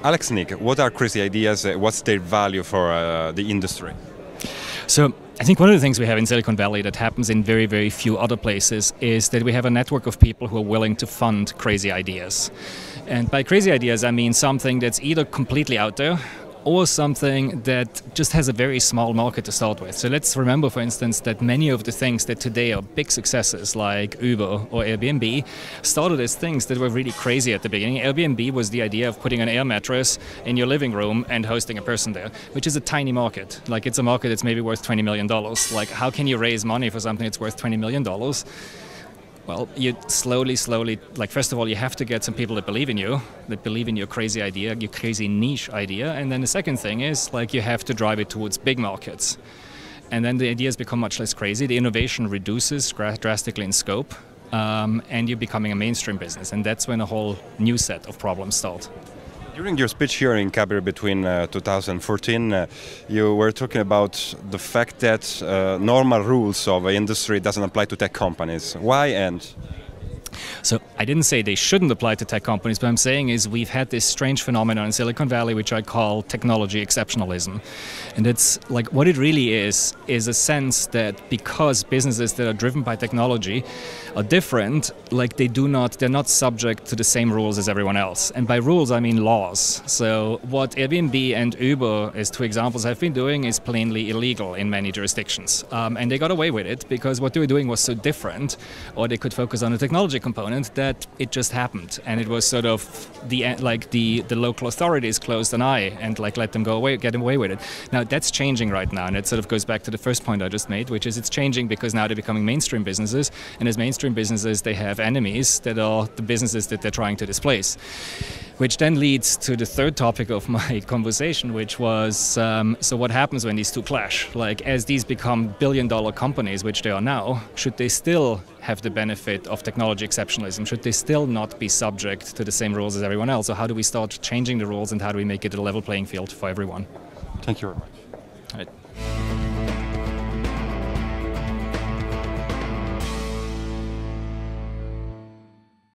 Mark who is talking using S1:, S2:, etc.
S1: Alex, Nigg, what are crazy ideas? What's their value for the industry?
S2: So I think one of the things we have in Silicon Valley that happens in very, very few other places is that we have a network of people who are willing to fund crazy ideas. And by crazy ideas, I mean something that's either completely out there or something that just has a very small market to start with. So let's remember, for instance, that many of the things that today are big successes, like Uber or Airbnb, started as things that were really crazy at the beginning. Airbnb was the idea of putting an air mattress in your living room and hosting a person there, which is a tiny market. Like, it's a market that's maybe worth $20 million. Like, how can you raise money for something that's worth $20 million? Well, you slowly, like, first of all, you have to get some people that believe in you, that believe in your crazy idea, your crazy niche idea. And then the second thing is, like, you have to drive it towards big markets. And then the ideas become much less crazy. The innovation reduces drastically in scope, and you're becoming a mainstream business. And that's when a whole new set of problems start.
S1: During your speech here in Capri between 2014, you were talking about the fact that normal rules of the industry doesn't apply to tech companies. Why and?
S2: So I didn't say they shouldn't apply to tech companies, but I'm saying is we've had this strange phenomenon in Silicon Valley, which I call technology exceptionalism. And it's like, what it really is a sense that because businesses that are driven by technology are different, like they're not subject to the same rules as everyone else. And by rules, I mean laws. So what Airbnb and Uber, as two examples, have been doing is plainly illegal in many jurisdictions. And they got away with it because what they were doing was so different, or they could focus on the technology component, that it just happened. And it was sort of the local authorities closed an eye and like let them get away with it. Now that's changing right now, and it sort of goes back to the first point I just made, which is it's changing because now they're becoming mainstream businesses, and as mainstream businesses they have enemies that are the businesses that they're trying to displace. Which then leads to the third topic of my conversation, which was, so what happens when these two clash? Like, as these become billion-dollar companies, which they are now, should they still have the benefit of technology exceptionalism? Should they still not be subject to the same rules as everyone else? Or how do we start changing the rules, and how do we make it a level playing field for everyone?
S1: Thank you very much.
S2: All right.